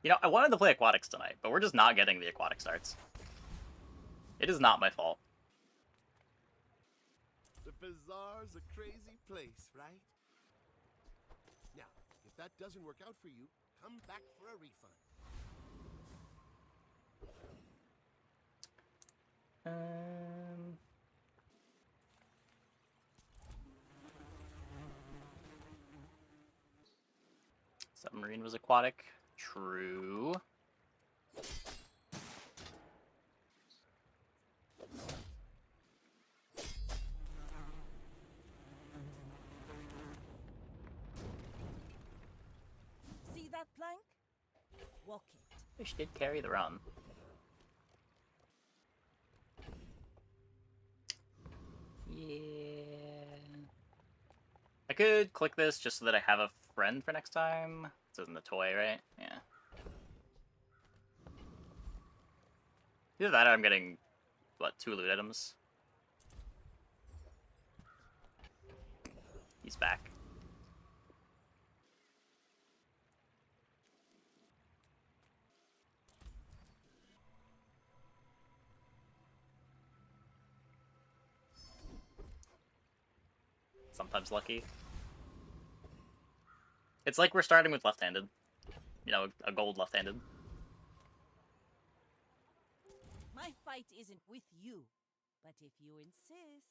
You know, I wanted to play aquatics tonight, but we're just not getting the aquatic starts. It is not my fault. The Bazaar's a crazy place, right? Now, if that doesn't work out for you, come back for a refund. Submarine was aquatic. True. See that plank? Walk it. Fish did carry the run. Yeah. I could click this just so that I have a friend for next time. This isn't the toy, right? Yeah. Either that or I'm getting, what, 2 loot items? He's back. Sometimes lucky. It's like we're starting with left-handed. You know, a gold left-handed. My fight isn't with you, but if you insist.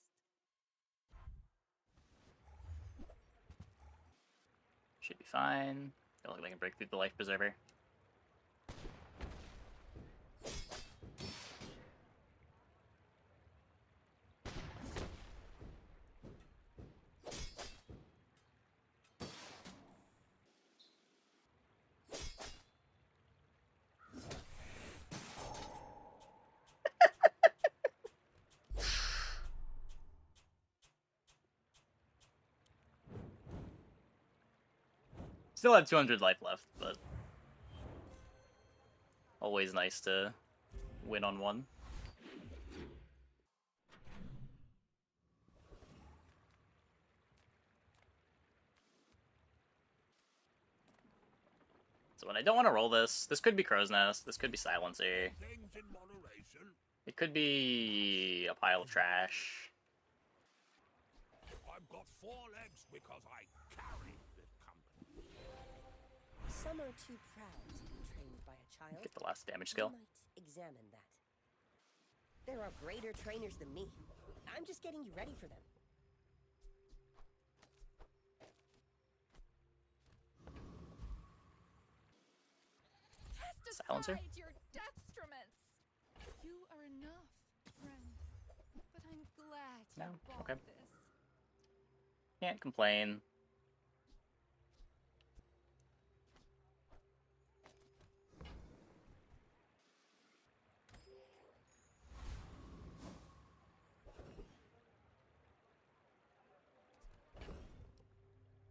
Should be fine. Don't look like I can break through the life preserver. Still have 200 life left, but always nice to win on one. So when I don't want to roll this, this could be Crow's Nest, this could be Silencer. Things in moderation. It could be a pile of trash. I've got 4 legs because I carry this company. Some are too proud to be trained by a child. Get the last damage You skill. might examine that. There are greater trainers than me. I'm just getting you ready for them. Test Silencer? aside your detriments. You are enough, friend. But I'm glad you No? bought Okay. this. Can't complain.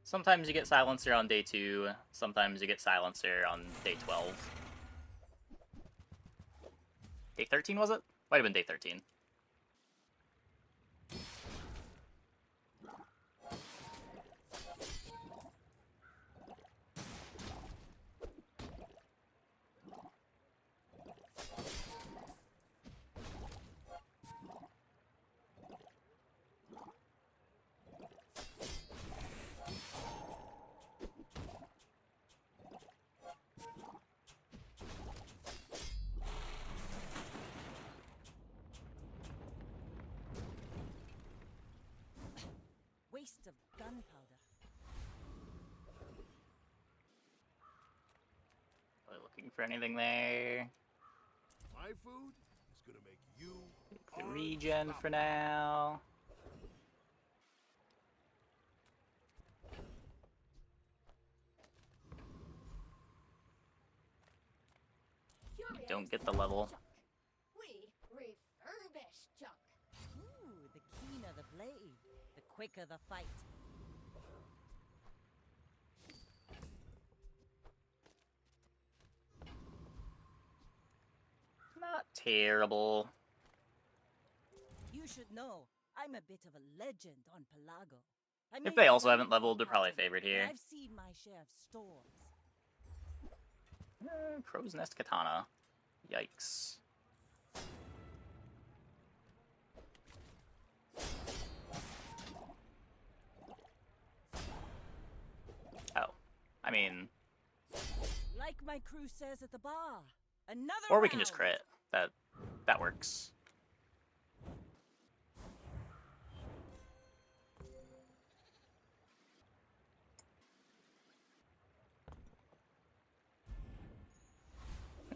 Sometimes you get Silencer on day 2, sometimes you get Silencer on day 12. Day 13, was it? Might have been day 13. Waste of gunpowder. Are we looking for anything there? My food is gonna make you The regen for now. Don't get the level. We refurbish junk. Ooh, the keener the blade, the quicker the fight. Not terrible. You should know, I'm a bit of a legend on Pelago. I If made they a also run haven't for leveled, they're probably pattern, favored and here. I've seen my share of storms. Crow's Nest Katana. Yikes. Oh. I mean... Like my crew says at the bar. Another Or we can just round. crit. That works.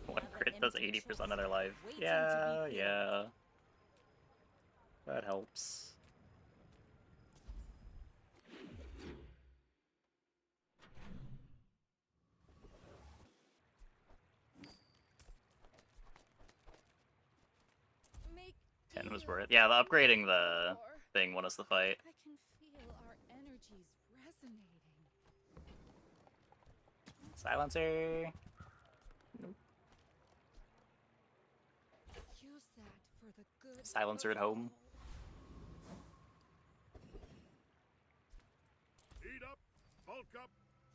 One Have an crit does empty 80% of chest their life. waiting to Yeah, be filled. yeah. That helps. Make 10 was deal. worth it. Yeah, the upgrading the Or thing won us the fight. I can feel our energies resonating. Silencer. Use that for the good. Silencer of at home. Heat up, bulk up,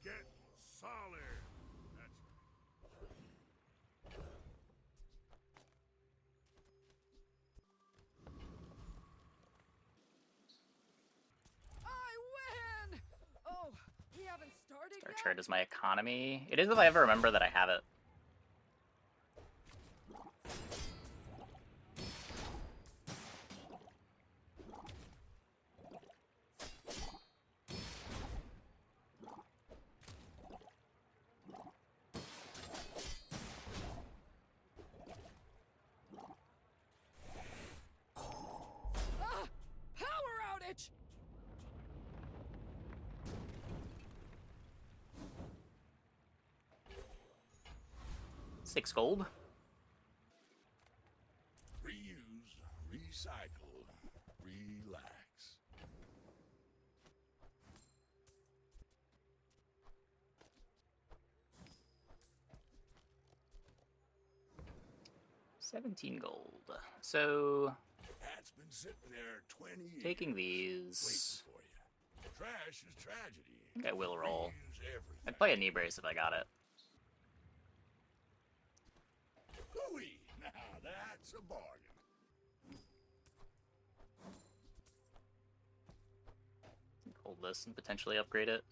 get solid. That's I win! Oh, we haven't started Star yet? chart is my economy. It is if I ever remember that I have it. Ah! Power outage! 6 gold. reuse, recycle, relax. $17 gold. So, That's been sitting there 20 years. taking Waiting these, for you. Trash is tragedy. I think I will roll. Reuse everything. I'd play a knee brace if I got it. Hooey! Now that's a bargain. Hold this and potentially upgrade it.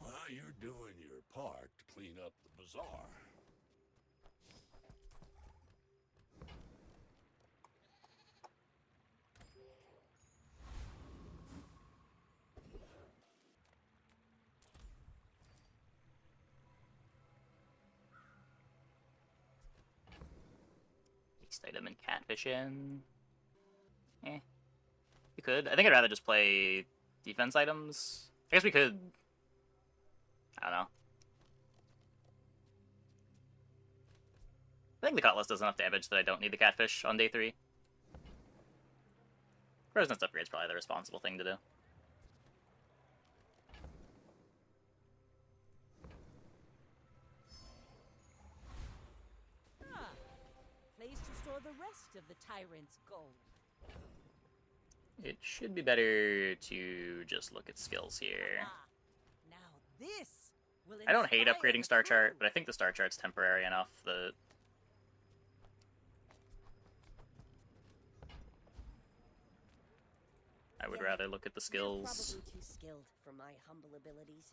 Well, you're doing your part to clean up the bazaar. Waste item and catfishing. Eh. We could. I think I'd rather just play defense items. I guess we could. I don't know. I think the Cutlass does enough damage that I don't need the catfish on day 3. Crow's Nest upgrade is probably the responsible thing to do. Ah, place to store the rest of the tyrant's gold. It should be better to just look at skills here. Ah, now this will I don't hate inspire upgrading the Star Chart, crew. but I think the Star Chart's temporary enough that I would Yeah, rather look at the You're skills. probably too skilled for my humble abilities.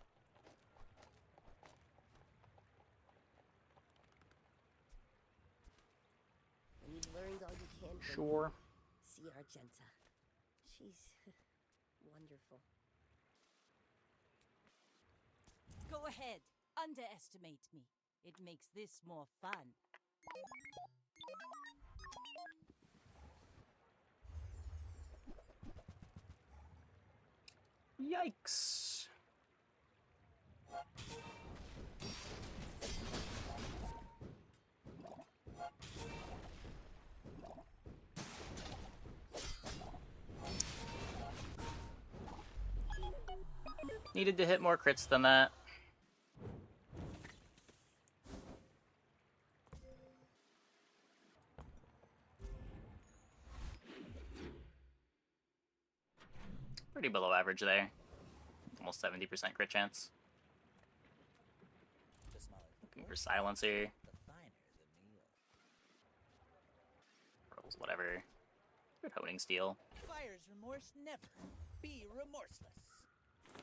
When you've learned all you can from Sure. see Argenta. She's wonderful. Go ahead, underestimate me. It makes this more fun. Yikes. Needed to hit more crits than that. Pretty below average there. almost 70% crit chance. The smaller the Looking for portion, silencer. the finer the meal. Rolls whatever. Good honing steel. Fire's remorse never. Be remorseless.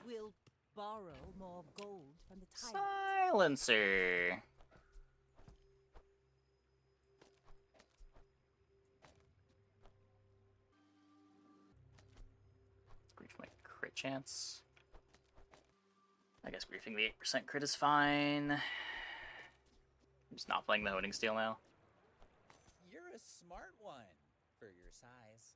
We'll borrow more gold from the tyrant. Silencer. Grief my crit chance. I guess griefing the 8% crit is fine. I'm just not playing the honing steel now. You're a smart one for your size.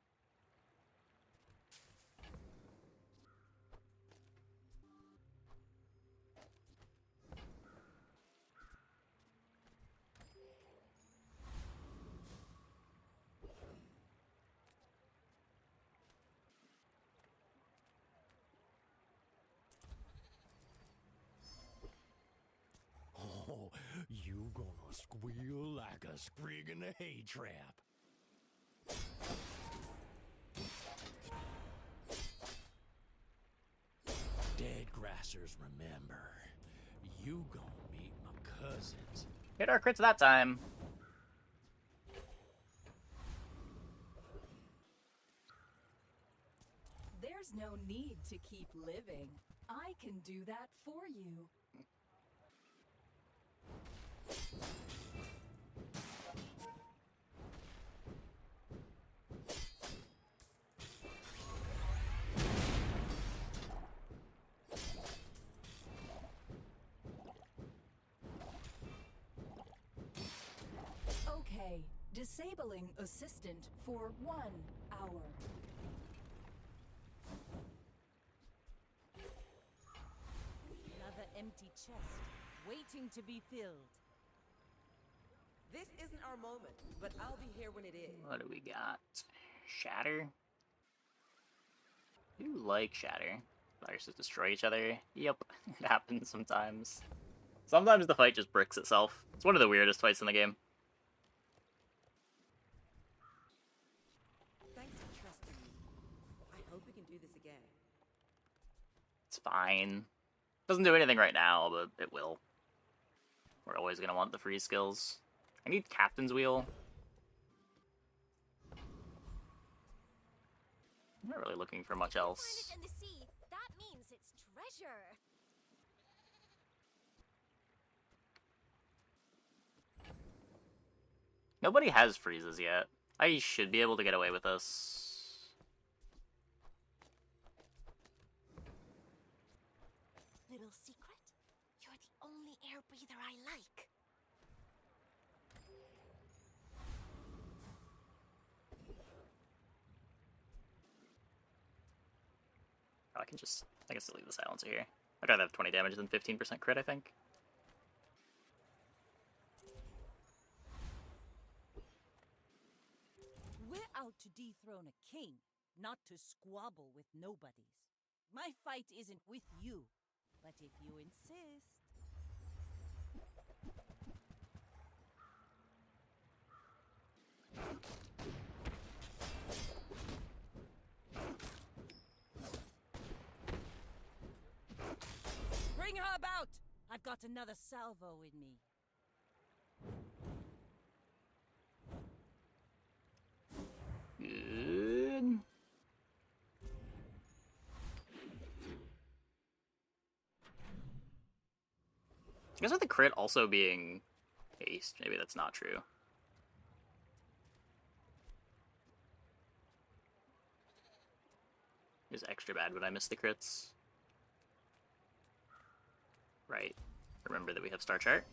Oh, you gonna squeal like a sprig in a hay trap. Dead grassers remember. You gonna meet my cousins. Hit our crits that time. There's no need to keep living. I can do that for you. Okay, disabling assistant for 1 hour. Another empty chest, waiting to be filled. This isn't our moment, but I'll be here when it is. What do we got? Shatter? I do like Shatter. Viruses destroy each other. Yep, it happens sometimes. Sometimes the fight just bricks itself. It's one of the weirdest fights in the game. Thanks for trusting me. I hope we can do this again. It's fine. Doesn't do anything right now, but it will. We're always gonna want the free skills. I need Captain's Wheel. I'm not really looking for much else. Find it in the sea. That means it's treasure. Nobody has freezes yet. I should be able to get away with this. Little secret? You're the only air breather I like. Oh, I can still leave the silencer here. I'd rather have 20 damage than 15% crit, I think. We're out to dethrone a king, not to squabble with nobodies. My fight isn't with you, but if you insist. Bring her about! I've got another salvo in me. Good. I guess with the crit also being haste, maybe that's not true. It was extra bad when I missed the crits. Right. Remember that we have Star Chart.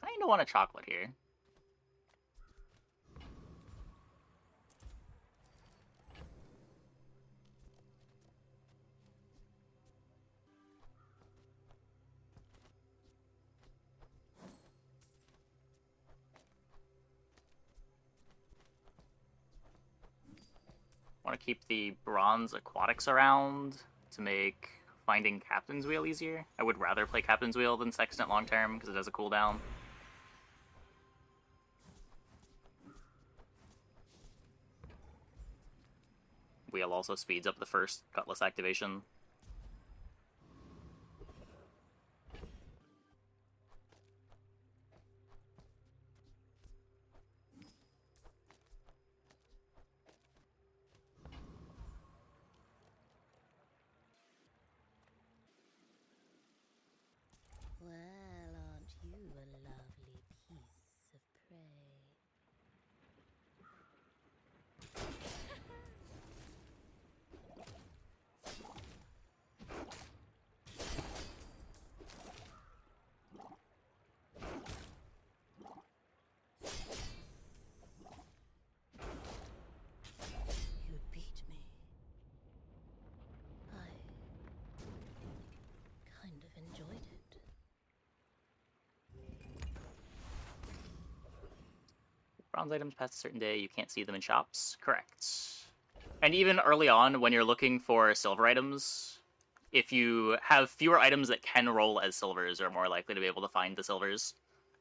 Kinda want a chocolate here. Want to keep the bronze aquatics around to make finding Captain's Wheel easier. I would rather play Captain's Wheel than Sextant long term because it has a cooldown. Wheel also speeds up the first Cutlass activation. Well, aren't you a lovely piece of prey? You beat me. I kind of enjoyed it. Bronze items past a certain day, you can't see them in shops. Correct. And even early on, when you're looking for silver items, if you have fewer items that can roll as silvers, you're more likely to be able to find the silvers.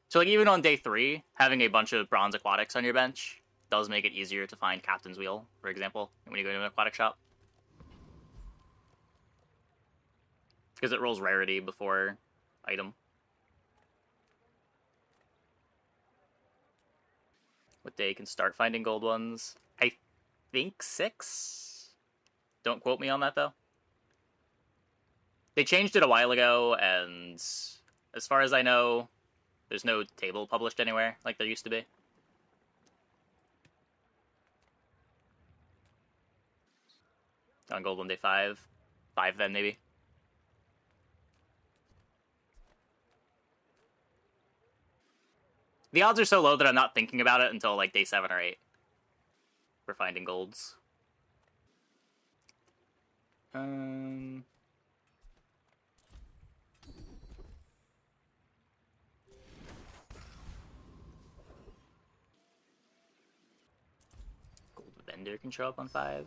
So, like, even on day 3, having a bunch of bronze aquatics on your bench does make it easier to find Captain's Wheel, for example, when you go to an aquatic shop. Because it rolls rarity before item. What day you can start finding gold ones? I think 6? Don't quote me on that, though. They changed it a while ago, and as far as I know, there's no table published anywhere like there used to be. On gold one day 5. 5 then, maybe. The odds are so low that I'm not thinking about it until like day 7 or 8 for finding golds. Gold vendor can show up on 5.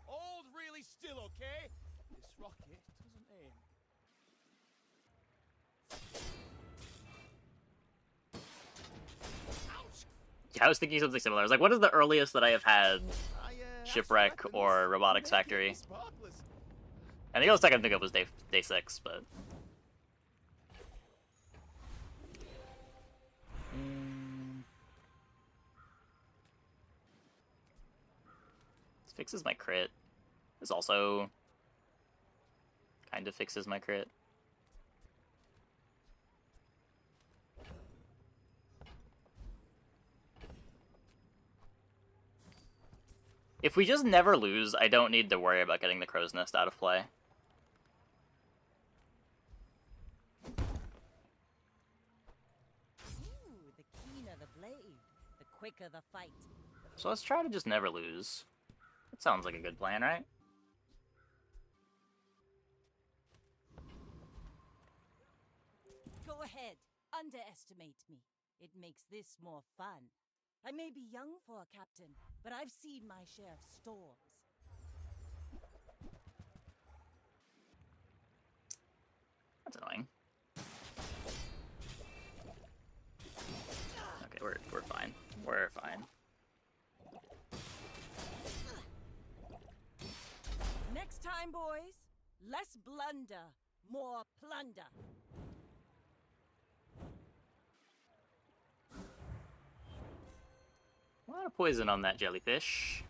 Hold really still, okay? This rocket doesn't aim. Ouch! Yeah, I was thinking something similar. I was like, what is the earliest that I have had Shipwreck Actually, or Robotics make it Factory? sparkless. And the oldest I can think of was day 6, but... This fixes my crit. This also kind of fixes my crit. If we just never lose, I don't need to worry about getting the Crow's Nest out of play. Ooh, the keener the blade, the quicker the fight. So let's try to just never lose. That sounds like a good plan, right? Go ahead, underestimate me. It makes this more fun. I may be young for a captain, but I've seen my share of storms. That's annoying. Okay, we're fine. We're fine. Next time, boys, less blunder, more plunder. A lot of poison on that jellyfish.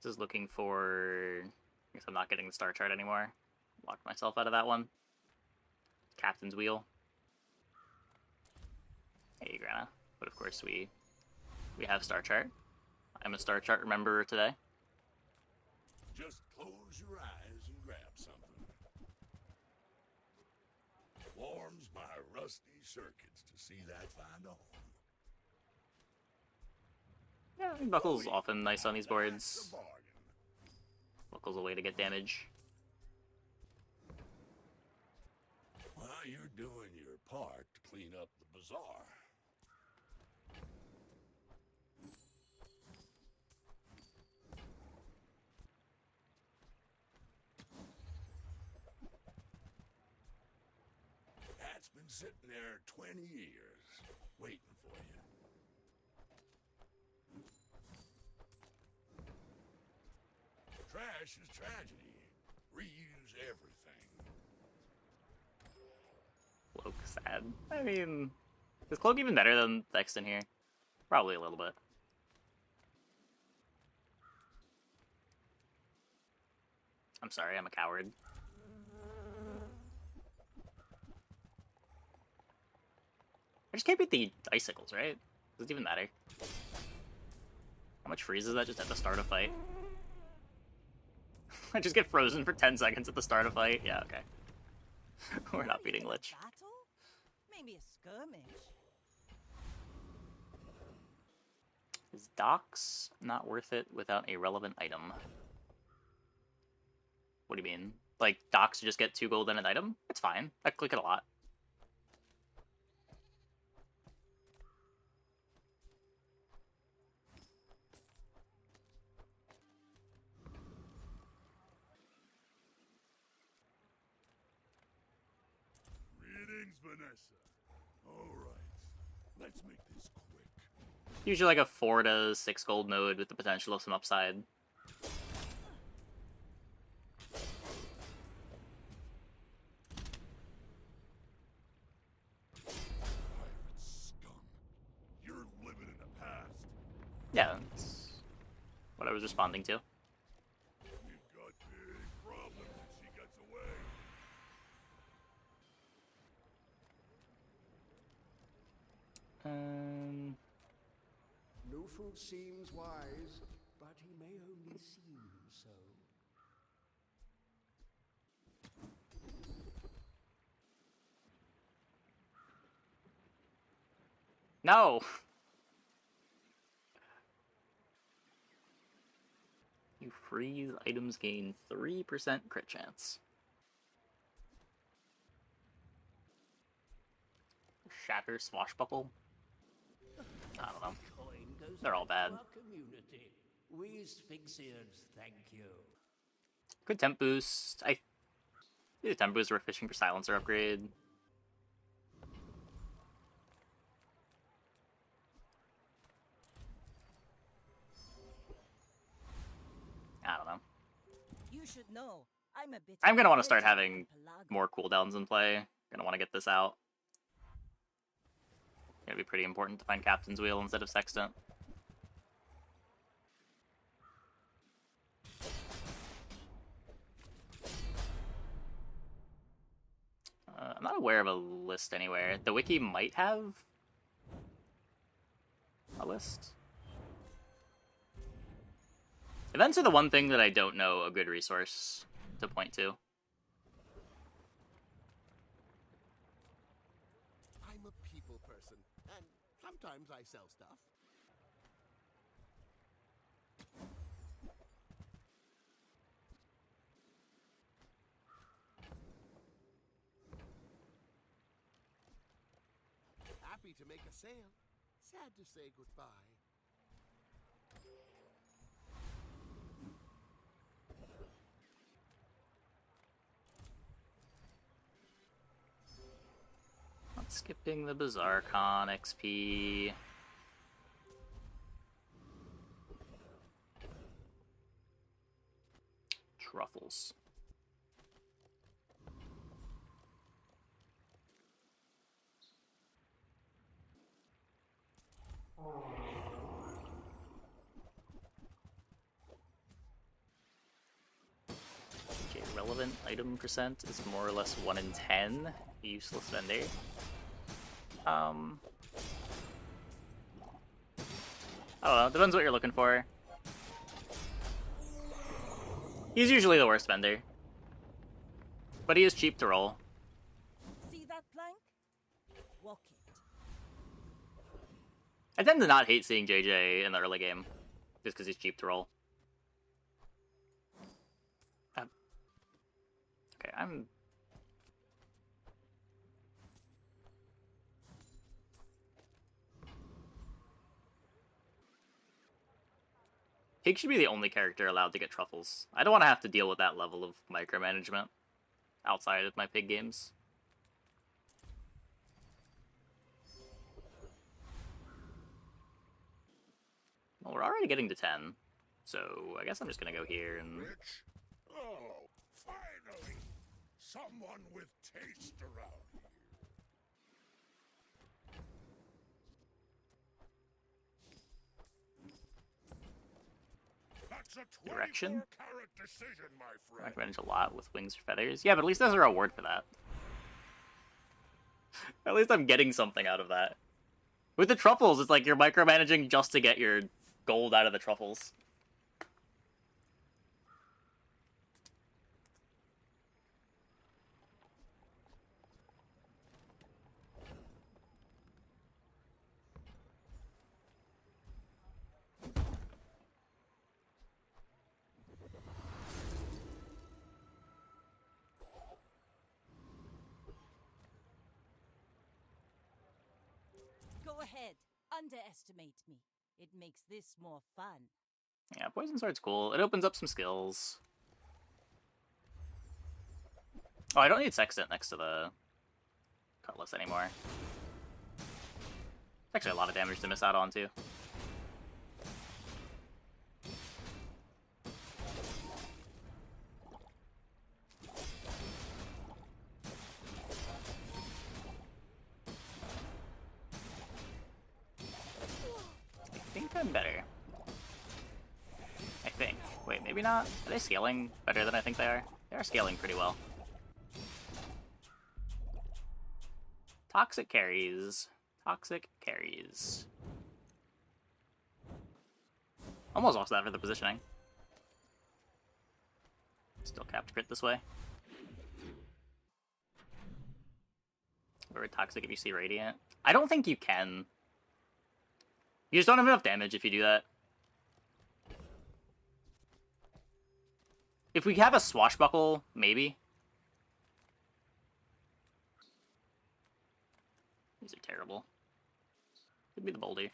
Just looking for... I guess I'm not getting the star chart anymore. Locked myself out of that one. Captain's Wheel. Hey, Grana. But of course we have star chart. I'm a star chart rememberer today. Just close your eyes and grab something. Warms my rusty circuits to see that find on. Yeah, I mean, Buckle's often nice on these That's a boards. bargain. Buckle's a way to get damage. While you're doing your apart to clean up the bazaar. That's been sitting there 20 years, waiting for you. Trash is tragedy. Reuse everything. Cloak sad. I mean, is Cloak even better than Sexton here? Probably a little bit. I'm sorry, I'm a coward. I just can't beat the icicles, right? Does it even matter? How much freeze is that just at the start of fight? I just get frozen for 10 seconds at the start of fight? Yeah, okay. We're not beating Lich. Battle? Maybe a skirmish. Is Docs not worth it without a relevant item? What do you mean? Like, Docs just get 2 gold and an item? It's fine. I click it a lot. Greetings, Vanessa. All right, let's make this quick. Usually like a 4 to 6 gold node with the potential of some upside. Pirate scum. You're living in the past. Yeah, that's what I was responding to. We've got big problems if she gets away. Luful seems wise, but he may only seem so. No! You freeze, items gain 3% crit chance. Shatter Swashbuckle? I don't know. They're all bad. We Sphinxians thank you. Good temp boost. I think the temp boost we're fishing for silencer upgrade. I don't know. You should know. I'm a bit. I'm gonna want to start allergic having to Pelagia. more cooldowns in play. Gonna want to get this out. Gonna be pretty important to find Captain's Wheel instead of Sextant. I'm not aware of a list anywhere. The wiki might have a list. Events are the one thing that I don't know a good resource to point to. I'm a people person, and sometimes I sell stuff. Happy to make a sale. Sad to say goodbye. Not skipping the Bazaar Con XP. Truffles. Okay, relevant item percent is more or less 1 in 10. Useless vendor. I don't know, depends what you're looking for. He's usually the worst vendor. But he is cheap to roll. See that plank? Walk it. I tend to not hate seeing JJ in the early game, just because he's cheap to roll. Okay, Pig should be the only character allowed to get truffles. I don't want to have to deal with that level of micromanagement outside of my pig games. Well, we're already getting to 10, so I guess I'm just gonna go here and... Rich? Oh, finally! Someone with taste around here. That's a Direction? 24-carat decision, my friend. Micromanage a lot with wings or feathers. Yeah, but at least there's a reward for that. At least I'm getting something out of that. With the truffles, it's like you're micromanaging just to get your gold out of the truffles. Go ahead. Underestimate me. It makes this more fun. Yeah, Poison Sword's cool. It opens up some skills. Oh, I don't need Sextant next to the Cutlass anymore. It's actually a lot of damage to miss out on, too. I think I'm better. I think. Wait, maybe not? Are they scaling better than I think they are? They are scaling pretty well. Toxic carries. Toxic carries. Almost lost that for the positioning. Still capped crit this way. Or toxic if you see Radiant. I don't think you can. You just don't have enough damage if you do that. If we have a Swashbuckle, maybe. These are terrible. Could be the Boulder.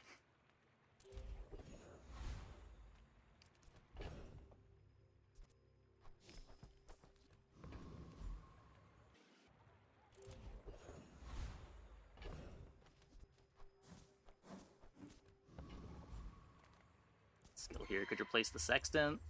Skill here could replace the Sextant.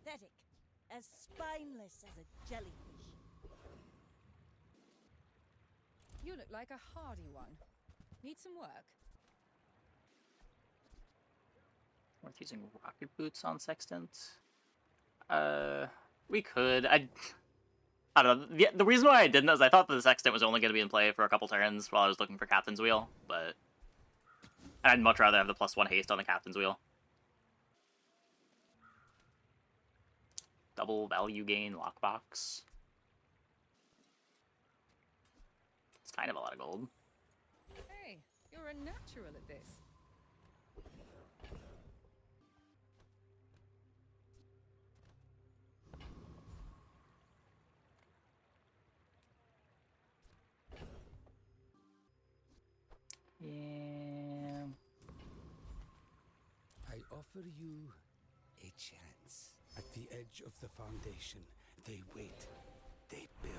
Pathetic. As spineless as a jellyfish. You look like a hardy one. Need some work? Worth using Rocket Boots on Sextant? We could. I don't know. The reason why I didn't is I thought that the Sextant was only going to be in play for a couple turns while I was looking for Captain's Wheel, but I'd much rather have the +1 haste on the Captain's Wheel. Double value gain lockbox. It's kind of a lot of gold. Hey, you're a natural at this. Yeah. I offer you a chance. At the edge of the foundation, they wait. They build.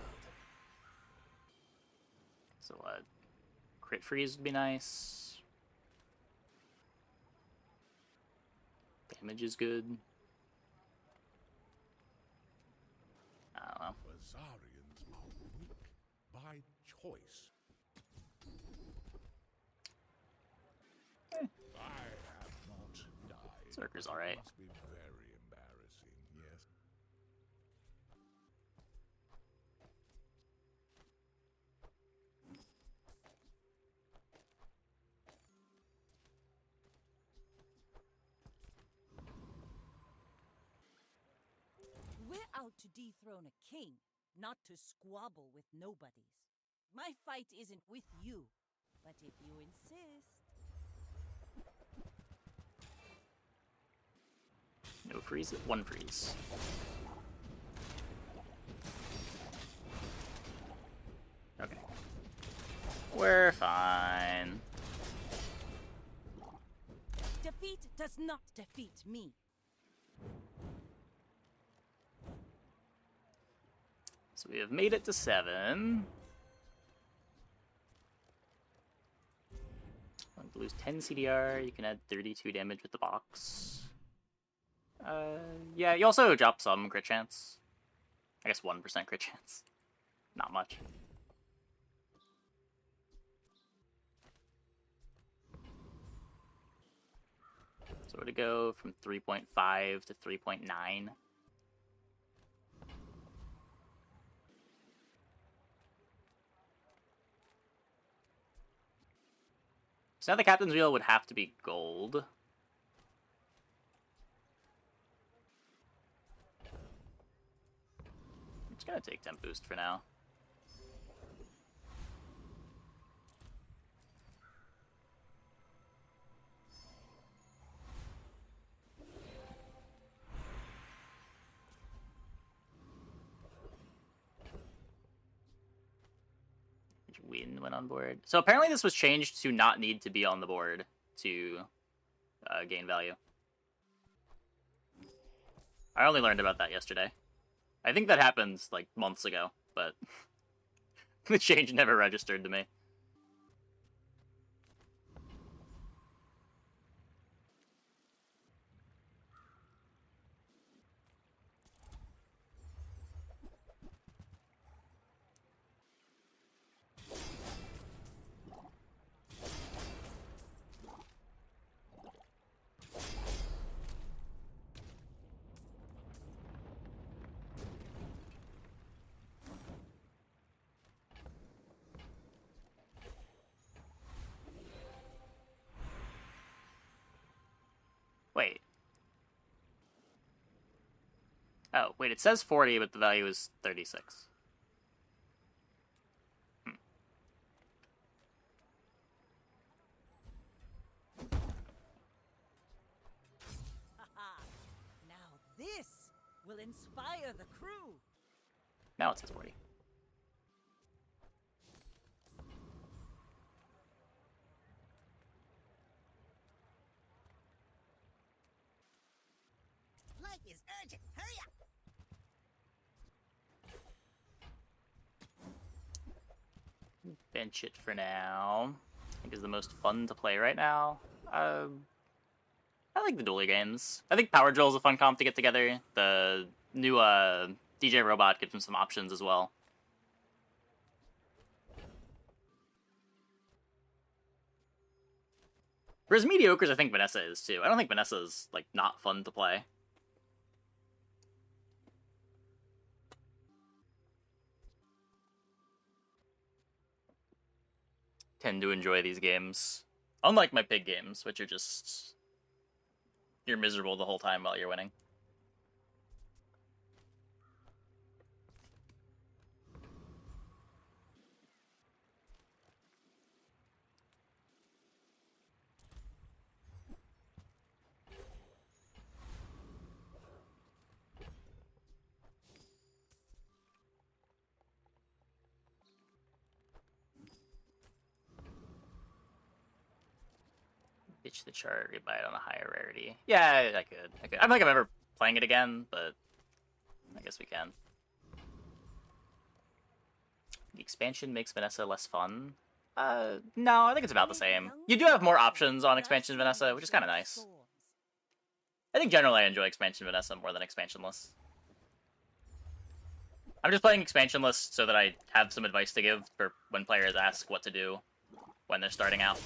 So crit freeze would be nice. Damage is good. I don't know. Bazarians are weak by choice. I have not died. Zerker's alright. Must be very embarrassing, yes. We're out to dethrone a king, not to squabble with nobodies. My fight isn't with you, but if you insist... No freeze. One freeze. Okay. We're fine. Defeat does not defeat me. So we have made it to 7. Want to lose 10 CDR, you can add 32 damage with the box. Yeah, you also drop some crit chance. I guess 1% crit chance. Not much. So we're to go from 3.5 to 3.9. So now the captain's wheel would have to be gold. I'm just gonna take 10 boost for now. Win went on board. So apparently this was changed to not need to be on the board to gain value. I only learned about that yesterday. I think that happened like months ago, but the change never registered to me. Wait. Oh, wait, it says 40, but the value is 36. Haha. Now this will inspire the crew. Now it says 40. Life is urgent. Hurry up. Bench it for now. I think is the most fun to play right now. I like the dueler games. I think Power Drill is a fun comp to get together. The new DJ Robot gives him some options as well. For as mediocre as I think Vanessa is too. I don't think Vanessa is like not fun to play. Tend to enjoy these games. Unlike my pig games, which are just... You're miserable the whole time while you're winning. Ditch the chart, rebuy it on a higher rarity. Yeah, I could. I don't think I'm ever playing it again, but I guess we can. The expansion makes Vanessa less fun. No, I think it's about the same. You do have more options on expansion Vanessa, which is kind of nice. I think generally I enjoy expansion Vanessa more than expansionless. I'm just playing expansionless so that I have some advice to give for when players ask what to do when they're starting out.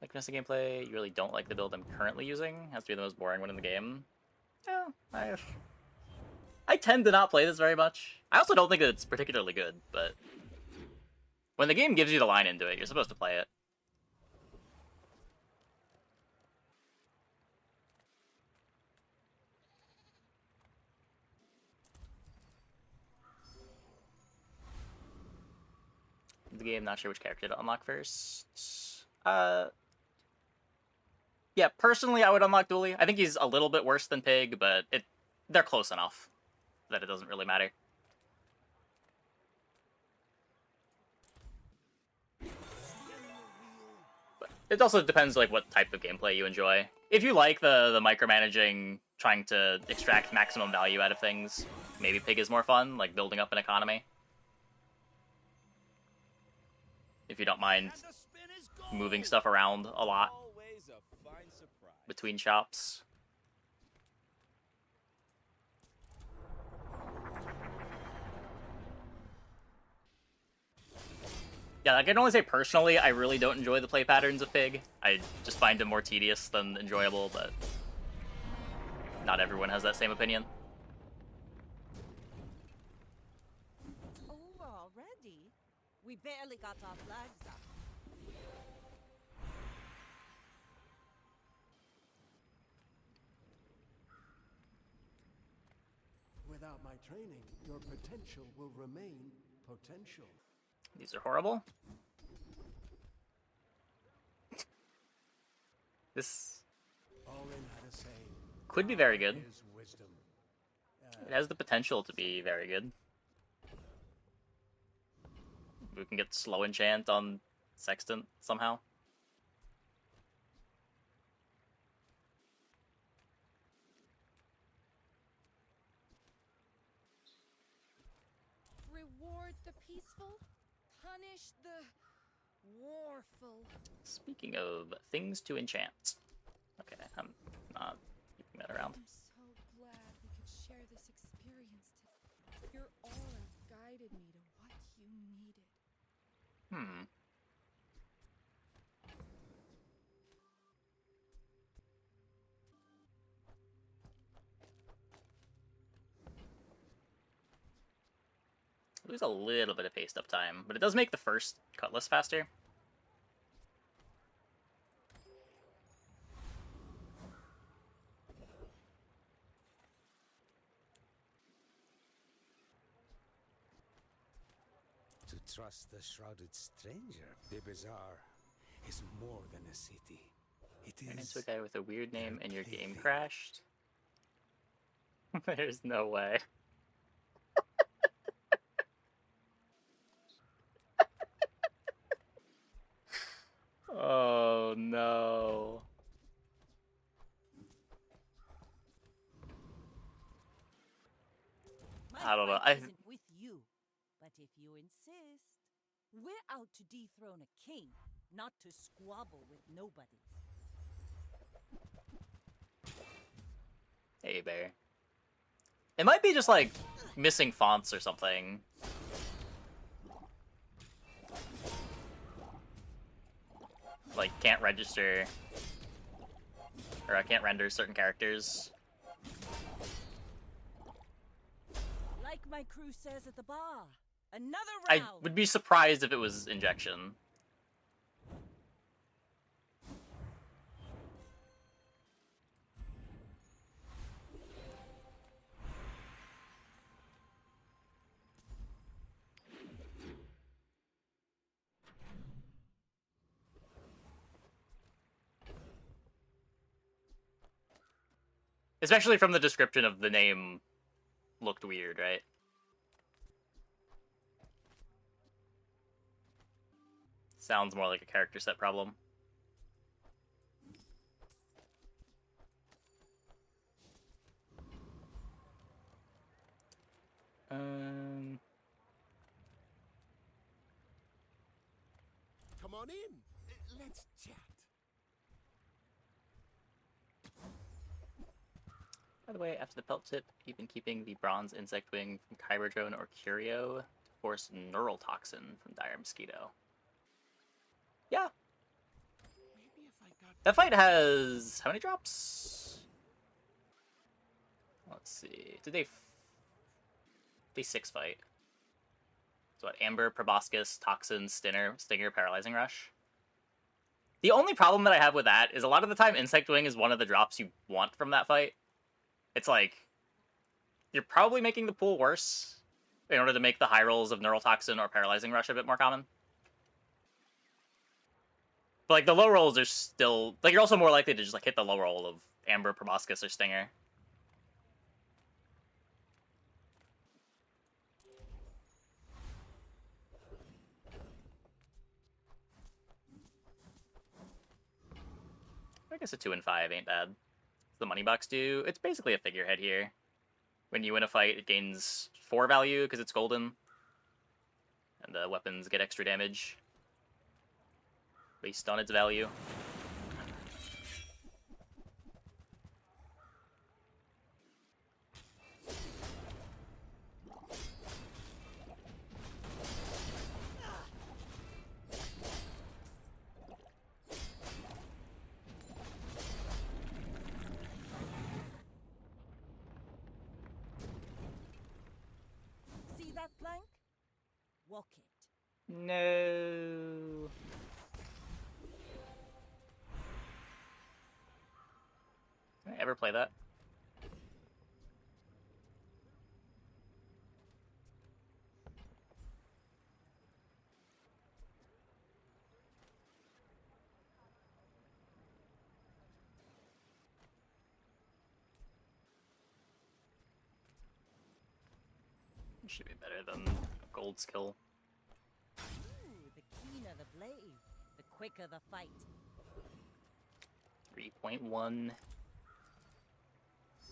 Like Vanessa gameplay, you really don't like the build I'm currently using? Has to be the most boring one in the game. Yeah, I tend to not play this very much. I also don't think that it's particularly good, but when the game gives you the line into it, you're supposed to play it. The game, not sure which character to unlock first. Yeah, personally, I would unlock Dooley. I think he's a little bit worse than Pig, but they're close enough that it doesn't really matter. But it also depends like what type of gameplay you enjoy. If you like the micromanaging, trying to extract maximum value out of things, maybe Pig is more fun, like building up an economy. If you don't mind moving stuff around a lot between shops. Yeah, I can only say personally, I really don't enjoy the play patterns of Pig. I just find him more tedious than enjoyable, but not everyone has that same opinion. It's over already? We barely got our flags up. Without my training, your potential will remain potential. These are horrible. This Orin had a saying, could be very good. is wisdom. It has the potential to be very good. We can get slow enchant on Sextant somehow. Reward the peaceful, punish the warful. Speaking of things to enchant. Okay, I'm not keeping that around. I'm so glad we could share this experience today. Your aura guided me to what you needed. Lose a little bit of paste up time, but it does make the first Cutlass faster. To trust the shrouded stranger. The Bazaar is more than a city. It Ran is. into a guy with a weird name and your game plaything. crashed. There's no way. Oh no. My I don't know. fight isn't with you, but if you insist, we're out to dethrone a king, not to squabble with nobody. Hey, Bear. It might be just like missing fonts or something. Like can't register, or I can't render certain characters. Like my crew says at the bar, another I round. would be surprised if it was injection. Especially from the description of the name, looked weird, right? Sounds more like a character set problem. Come on in. Let's chat. By the way, after the pelt tip, you've been keeping the bronze insect wing from Kyrodrone or Curio to force neural toxin from Dire Mosquito. Yeah. Maybe if I got That fight has how many drops? Let's see. Did they 6 fight? So what? Amber, Proboscis, Toxin, Stinger, Paralyzing Rush. The only problem that I have with that is a lot of the time Insect Wing is one of the drops you want from that fight. It's like you're probably making the pool worse in order to make the high rolls of Neural Toxin or Paralyzing Rush a bit more common. But like the low rolls are still like you're also more likely to just like hit the low roll of Amber, Proboscis, or Stinger. I guess a 2 and 5 ain't bad. What's the money box do? It's basically a figurehead here. When you win a fight, it gains 4 value because it's golden. And the weapons get extra damage based on its value. See that plank? Walk it. No. Can I ever play that? Should be better than gold skill. Ooh, the keener the blade, the quicker the fight. 3.1.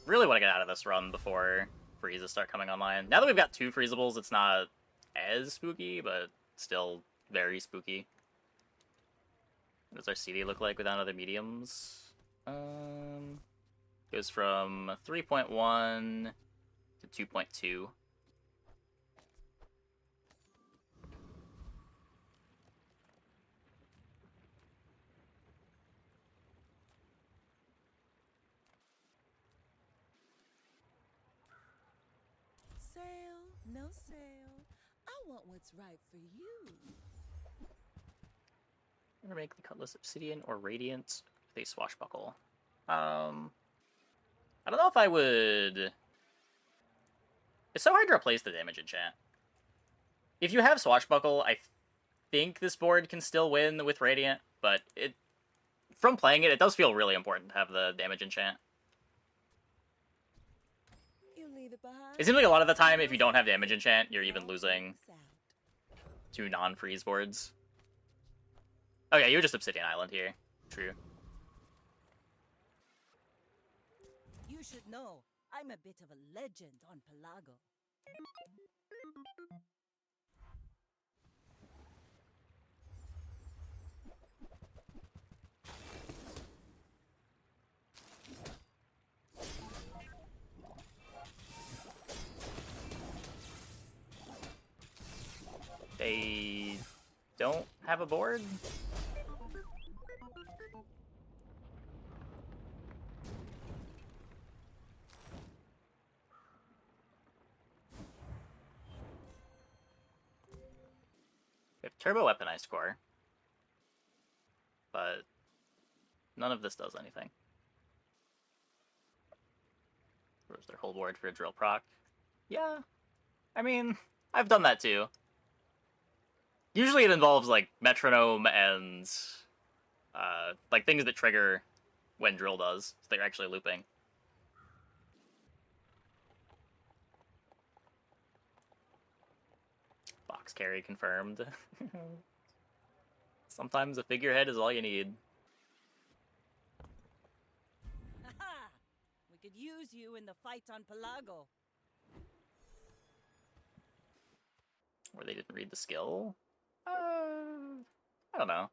Really want to get out of this run before freezes start coming online. Now that we've got 2 freezables, it's not as spooky, but still very spooky. What does our CD look like without other mediums? Goes from 3.1 to 2.2. Sale, no sale. I want what's right for you. I'm gonna make the Cutlass Obsidian or Radiant with a Swashbuckle. I don't know if I would... It's so hard to replace the damage enchant. If you have Swashbuckle, I think this board can still win with Radiant, but from playing it, it does feel really important to have the damage enchant. You leave it behind. It seems like a lot of the time, if you don't have damage enchant, you're even losing to non-freeze boards. Oh yeah, you're just Obsidian Island here. True. You should know, I'm a bit of a legend on Pelago. They don't have a board? We have Turbo Weaponized Core, but none of this does anything. Where's their whole board for a drill proc? Yeah, I mean, I've done that too. Usually it involves, like, metronome and, like, things that trigger when drill does, so they're actually looping. Box carry confirmed. Sometimes a figurehead is all you need. Haha! We could use you in the fight on Pelago. Or they didn't read the skill? I don't know.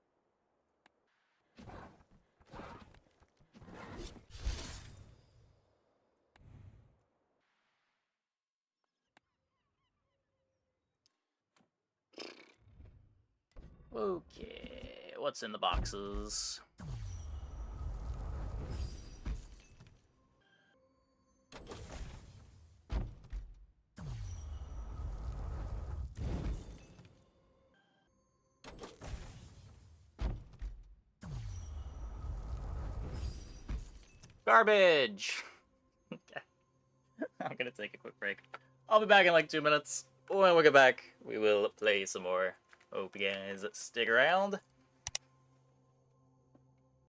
Okay, what's in the boxes? Garbage! Okay. I'm gonna take a quick break. I'll be back in like 2 minutes. When we get back, we will play some more. Hope you guys stick around.